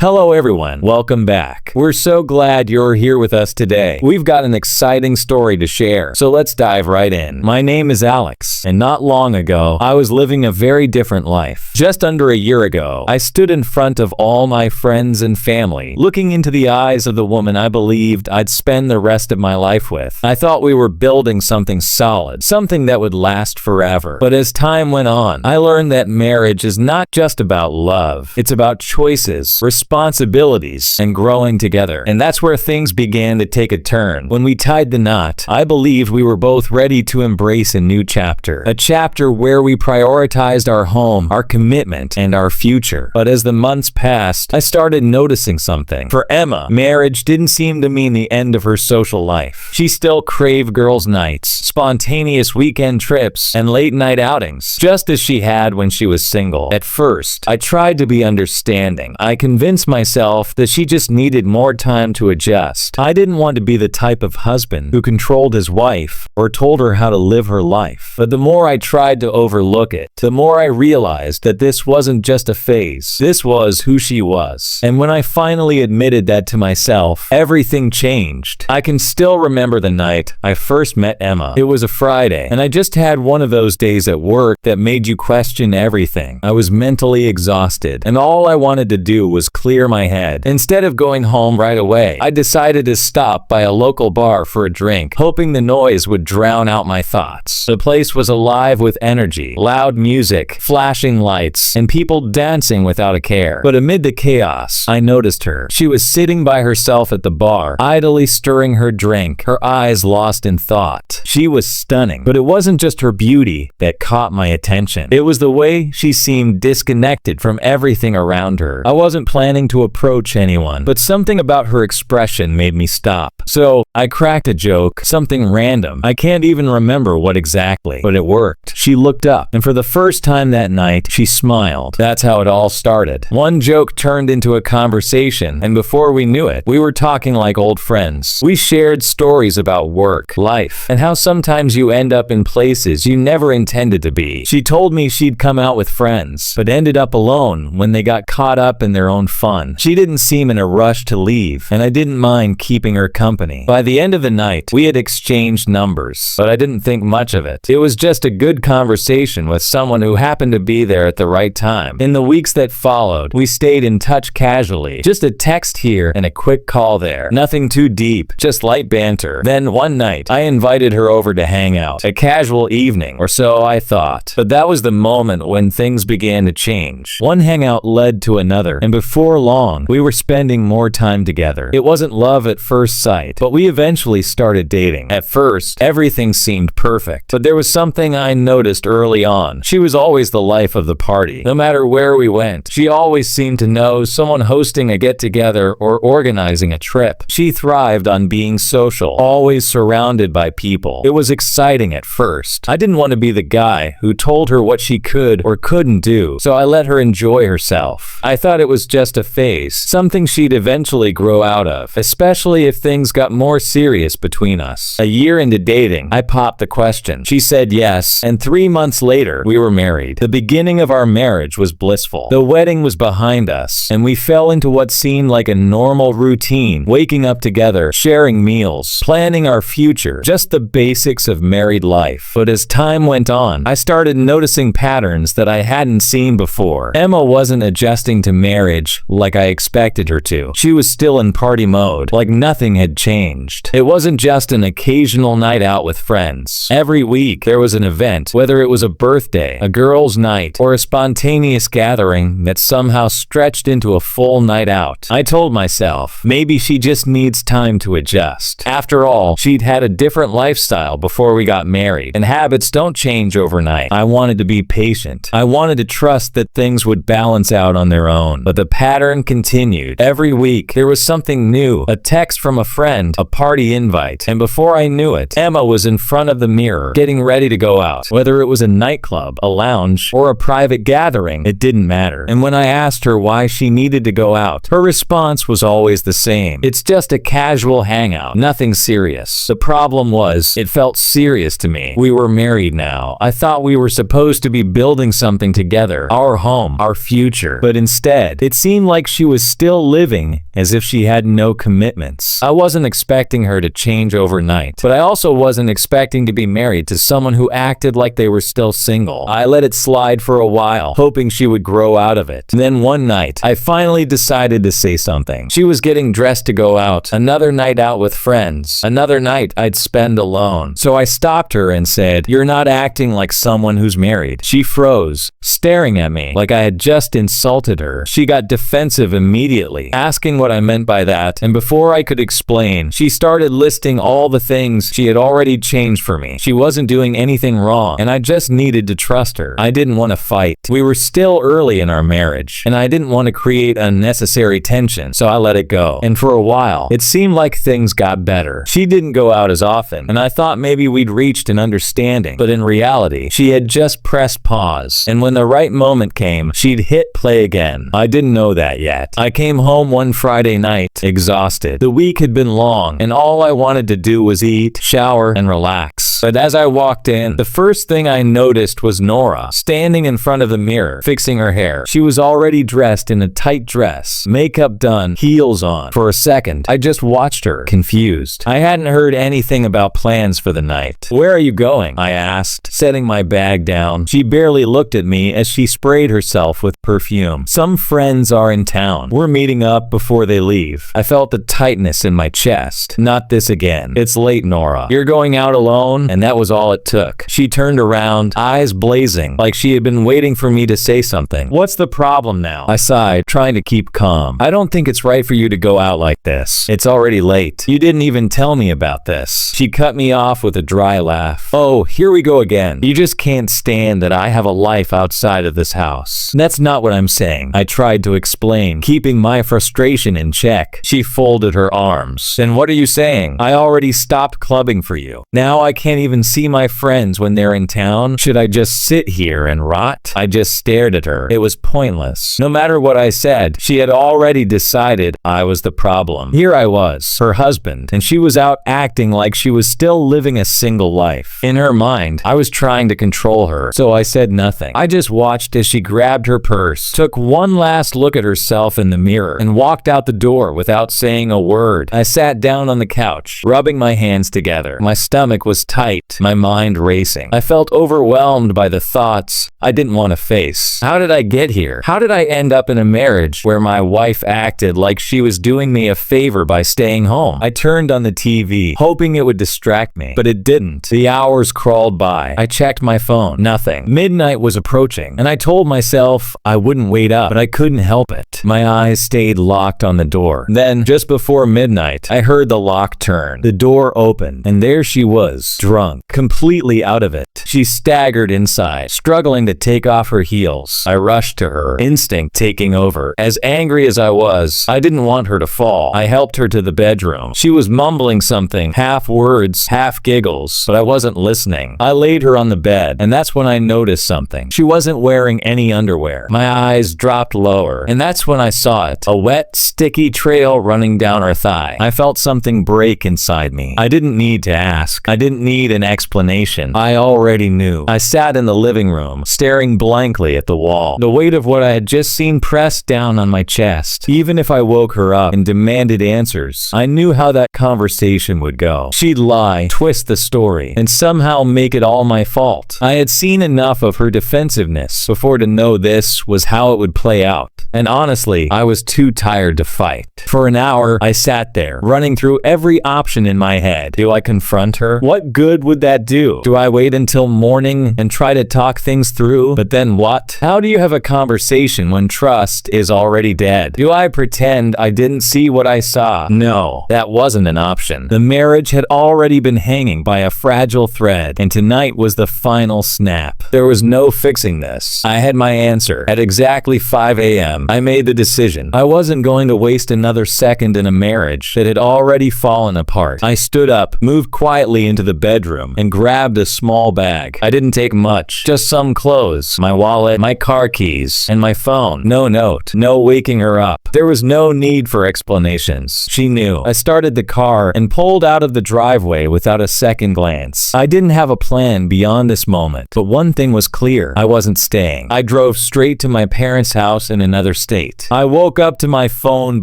Hello everyone, welcome back. We're so glad you're here with us today. We've got an exciting story to share, so let's dive right in. My name is Alex, and not long ago, I was living a very different life. Just under a year ago, I stood in front of all my friends and family, looking into the eyes of the woman I believed I'd spend the rest of my life with. I thought we were building something solid, something that would last forever. But as time went on, I learned that marriage is not just about love. It's about choices, responsibilities, and growing together. And that's where things began to take a turn. When we tied the knot, I believed we were both ready to embrace a new chapter. A chapter where we prioritized our home, our commitment, and our future. But as the months passed, I started noticing something. For Emma, marriage didn't seem to mean the end of her social life. She still craved girls' nights, spontaneous weekend trips, and late-night outings, just as she had when she was single. At first, I tried to be understanding. I convinced myself that she just needed more time to adjust. I didn't want to be the type of husband who controlled his wife or told her how to live her life. But the more I tried to overlook it, the more I realized that this wasn't just a phase. This was who she was. And when I finally admitted that to myself, everything changed. I can still remember the night I first met Emma. It was a Friday, and I just had one of those days at work that made you question everything. I was mentally exhausted, and all I wanted to do was clear my head. Instead of going home right away, I decided to stop by a local bar for a drink, hoping the noise would drown out my thoughts. The place was alive with energy, loud music, flashing lights, and people dancing without a care. But amid the chaos, I noticed her. She was sitting by herself at the bar, idly stirring her drink, her eyes lost in thought. She was stunning, but it wasn't just her beauty that caught my attention. It was the way she seemed disconnected from everything around her. I wasn't planning to approach anyone, but something about her expression made me stop. So I cracked a joke, something random. I can't even remember what exactly, but it worked. She looked up, and for the first time that night, she smiled. That's how it all started. One joke turned into a conversation, and before we knew it, we were talking like old friends. We shared stories about work, life, and how sometimes you end up in places you never intended to be. She told me she'd come out with friends, but ended up alone when they got caught up in their own fun. She didn't seem in a rush to leave, and I didn't mind keeping her company. By the end of the night, we had exchanged numbers, but I didn't think much of it. It was just a good conversation with someone who happened to be there at the right time. In the weeks that followed, we stayed in touch casually. Just a text here and a quick call there. Nothing too deep, just light banter. Then one night, I invited her over to hang out. A casual evening, or so I thought. But that was the moment when things began to change. One hangout led to another, and before long, we were spending more time together. It wasn't love at first sight, but we eventually started dating. At first, everything seemed perfect, but there was something I noticed early on. She was always the life of the party. No matter where we went, she always seemed to know someone hosting a get-together or organizing a trip. She thrived on being social, always surrounded by people. It was exciting at first. I didn't want to be the guy who told her what she could or couldn't do, so I let her enjoy herself. I thought it was just a phase, something she'd eventually grow out of, especially if things got more serious between us. A year into dating, I popped the question. She said yes, and 3 months later, we were married. The beginning of our marriage was blissful. The wedding was behind us, and we fell into what seemed like a normal routine, waking up together, sharing meals, planning our future, just the basics of married life. But as time went on, I started noticing patterns that I hadn't seen before. Emma wasn't adjusting to marriage like I expected her to. She was still in party mode, like nothing had changed. It wasn't just an occasional night out with friends. Every week, there was an event, whether it was a birthday, a girls' night, or a spontaneous gathering that somehow stretched into a full night out. I told myself, maybe she just needs time to adjust. After all, she'd had a different lifestyle before we got married, and habits don't change overnight. I wanted to be patient. I wanted to trust that things would balance out on their own. But the pattern continued. Every week, there was something new. A text from a friend friend, a party invite, and before I knew it, Emma was in front of the mirror, getting ready to go out. Whether it was a nightclub, a lounge, or a private gathering, it didn't matter. And when I asked her why she needed to go out, her response was always the same. It's just a casual hangout, nothing serious. The problem was, it felt serious to me. We were married now. I thought we were supposed to be building something together, our home, our future. But instead, it seemed like she was still living as if she had no commitments. I wasn't expecting her to change overnight, but I also wasn't expecting to be married to someone who acted like they were still single. I let it slide for a while, hoping she would grow out of it. Then one night, I finally decided to say something. She was getting dressed to go out, another night out with friends, another night I'd spend alone. So I stopped her and said, "You're not acting like someone who's married." She froze, staring at me like I had just insulted her. She got defensive immediately, asking what I meant by that, and before I could explain, she started listing all the things she had already changed for me. She wasn't doing anything wrong, and I just needed to trust her. I didn't want to fight. We were still early in our marriage, and I didn't want to create unnecessary tension, so I let it go. And for a while, it seemed like things got better. She didn't go out as often, and I thought maybe we'd reached an understanding, but in reality, she had just pressed pause, and when the right moment came, she'd hit play again. I didn't know that yet. I came home one Friday night, exhausted. The week had been long, and all I wanted to do was eat, shower, and relax. But as I walked in, the first thing I noticed was Nora, standing in front of the mirror, fixing her hair. She was already dressed in a tight dress, makeup done, heels on. For a second, I just watched her, confused. I hadn't heard anything about plans for the night. "Where are you going?" I asked, setting my bag down. She barely looked at me as she sprayed herself with perfume. "Some friends are in town. We're meeting up before they leave." I felt the tightness in my chest. "Not this again. It's late, Nora. You're going out alone?" And that was all it took. She turned around, eyes blazing, like she had been waiting for me to say something. "What's the problem now?" I sighed, trying to keep calm. "I don't think it's right for you to go out like this. It's already late. You didn't even tell me about this." She cut me off with a dry laugh. "Oh, here we go again. You just can't stand that I have a life outside of this house." "That's not what I'm saying," I tried to explain, keeping my frustration in check. She folded her arms. "Then what are you saying? I already stopped clubbing for you. Now I can't even see my friends when they're in town. Should I just sit here and rot?" I just stared at her. It was pointless. No matter what I said, she had already decided I was the problem. Here I was, her husband, and she was out acting like she was still living a single life. In her mind, I was trying to control her, so I said nothing. I just watched as she grabbed her purse, took one last look at herself in the mirror, and walked out the door without saying a word. I sat down on the couch, rubbing my hands together. My stomach was tight, my mind racing. I felt overwhelmed by the thoughts I didn't want to face. How did I get here? How did I end up in a marriage where my wife acted like she was doing me a favor by staying home? I turned on the TV, hoping it would distract me, but it didn't. The hours crawled by. I checked my phone. Nothing. Midnight was approaching, and I told myself I wouldn't wait up, but I couldn't help it. My eyes stayed locked on the door. Then, just before midnight, I heard the lock turn. The door opened, and there she was, drunk, completely out of it. She staggered inside, struggling to take off her heels. I rushed to her, instinct taking over. As angry as I was, I didn't want her to fall. I helped her to the bedroom. She was mumbling something, half words, half giggles, but I wasn't listening. I laid her on the bed, and that's when I noticed something. She wasn't wearing any underwear. My eyes dropped lower, and that's when I saw it. A wet, sticky trail running down her thigh. I felt something break inside me. I didn't need to ask. I didn't need an explanation. I already knew. I sat in the living room, staring blankly at the wall. The weight of what I had just seen pressed down on my chest. Even if I woke her up and demanded answers, I knew how that conversation would go. She'd lie, twist the story, and somehow make it all my fault. I had seen enough of her defensiveness before to know this was how it would play out. And honestly, I was too tired to fight. For an hour, I sat there, running through every option in my head. Do I confront her? What good good would that do? Do I wait until morning and try to talk things through? But then what? How do you have a conversation when trust is already dead? Do I pretend I didn't see what I saw? No, that wasn't an option. The marriage had already been hanging by a fragile thread, and tonight was the final snap. There was no fixing this. I had my answer. At exactly 5 a.m., I made the decision. I wasn't going to waste another second in a marriage that had already fallen apart. I stood up, moved quietly into the bedroom, and grabbed a small bag. I didn't take much, just some clothes, my wallet, my car keys, and my phone. No note, no waking her up. There was no need for explanations. She knew. I started the car and pulled out of the driveway without a second glance. I didn't have a plan beyond this moment, but one thing was clear. I wasn't staying. I drove straight to my parents' house in another state. I woke up to my phone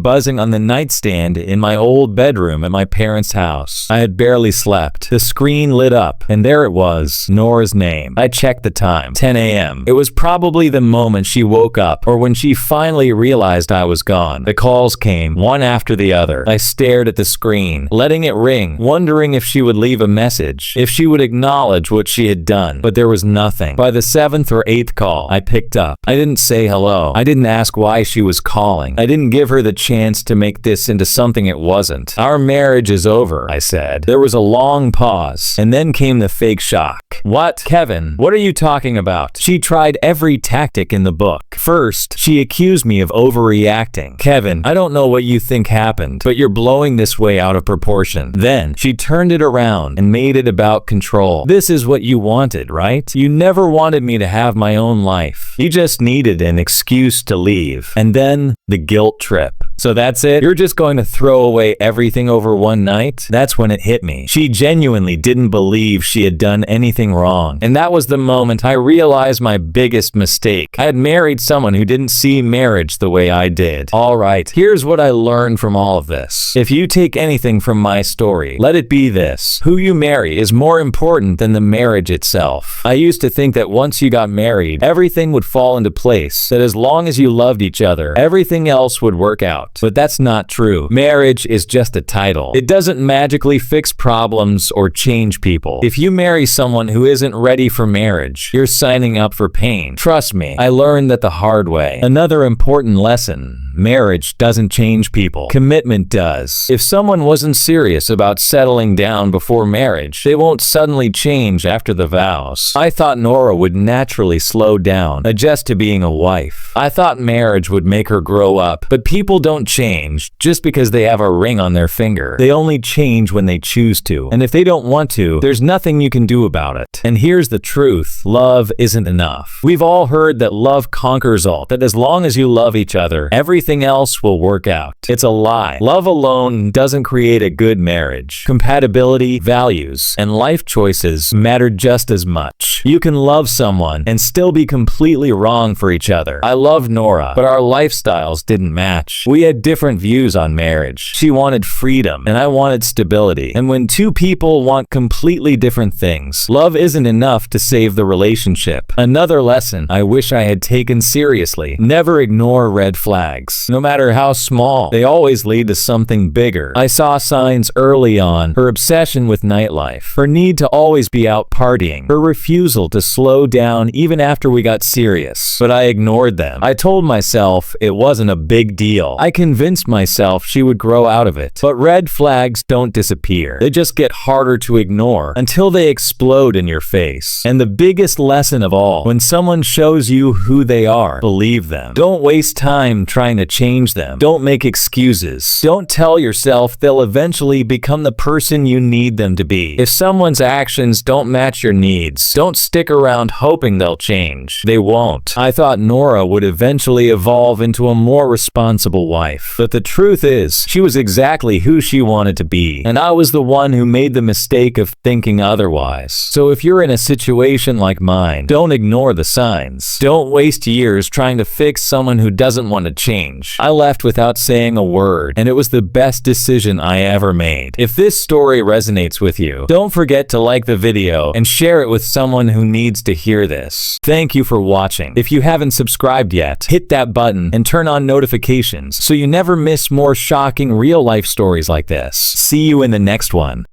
buzzing on the nightstand in my old bedroom at my parents' house. I had barely slept. The screen lit up, and there it was, Nora's name. I checked the time, 10 a.m. It was probably the moment she woke up, or when she finally realized I was gone. The calls came, one after the other. I stared at the screen, letting it ring, wondering if she would leave a message, if she would acknowledge what she had done. But there was nothing. By the 7th or 8th call, I picked up. I didn't say hello. I didn't ask why she was calling. I didn't give her the chance to make this into something it wasn't. Our marriage is over, I said. There was a long pause, and then came the fake shock. What? Kevin, what are you talking about? She tried every tactic in the book. First, she accused me of overreacting. Kevin, I don't know what you think happened, but you're blowing this way out of proportion. Then, she turned it around and made it about control. This is what you wanted, right? You never wanted me to have my own life. You just needed an excuse to leave. And then, the guilt trip. So that's it? You're just going to throw away everything over one night? That's when it hit me. She genuinely didn't believe she had done anything wrong. And that was the moment I realized my biggest mistake. I had married someone who didn't see marriage the way I did. Alright, here's what I learned from all of this. If you take anything from my story, let it be this. Who you marry is more important than the marriage itself. I used to think that once you got married, everything would fall into place, that as long as you loved each other, everything else would work out. But that's not true. Marriage is just a title. It doesn't magically fix problems or change people. If you marry someone who isn't ready for marriage, you're signing up for pain. Trust me, I learned that the hard way. Another important lesson. Marriage doesn't change people. Commitment does. If someone wasn't serious about settling down before marriage, they won't suddenly change after the vows. I thought Nora would naturally slow down, adjust to being a wife. I thought marriage would make her grow up, but people don't change just because they have a ring on their finger. They only change when they choose to. And if they don't want to, there's nothing you can do about it. And here's the truth. Love isn't enough. We've all heard that love conquers all, that as long as you love each other, everything else will work out. It's a lie. Love alone doesn't create a good marriage. Compatibility, values, and life choices matter just as much. You can love someone and still be completely wrong for each other. I loved Nora, but our lifestyles didn't match. We had different views on marriage. She wanted freedom, and I wanted stability. And when two people want completely different things, love isn't enough to save the relationship. Another lesson I wish I had taken seriously. Never ignore red flags. No matter how small, they always lead to something bigger. I saw signs early on. Her obsession with nightlife. Her need to always be out partying. Her refusal to slow down even after we got serious. But I ignored them. I told myself it wasn't a big deal. I convinced myself she would grow out of it. But red flags don't disappear. They just get harder to ignore until they explode in your face. And the biggest lesson of all, when someone shows you who they are, believe them. Don't waste time trying to change them. Don't make excuses. Don't tell yourself they'll eventually become the person you need them to be. If someone's actions don't match your needs, don't stick around hoping they'll change. They won't. I thought Nora would eventually evolve into a more responsible wife. But the truth is, she was exactly who she wanted to be, and I was the one who made the mistake of thinking otherwise. So if you're in a situation like mine, don't ignore the signs. Don't waste years trying to fix someone who doesn't want to change. I left without saying a word, and it was the best decision I ever made. If this story resonates with you, don't forget to like the video and share it with someone who needs to hear this. Thank you for watching. If you haven't subscribed yet, hit that button and turn on notifications so you never miss more shocking real-life stories like this. See you in the next one.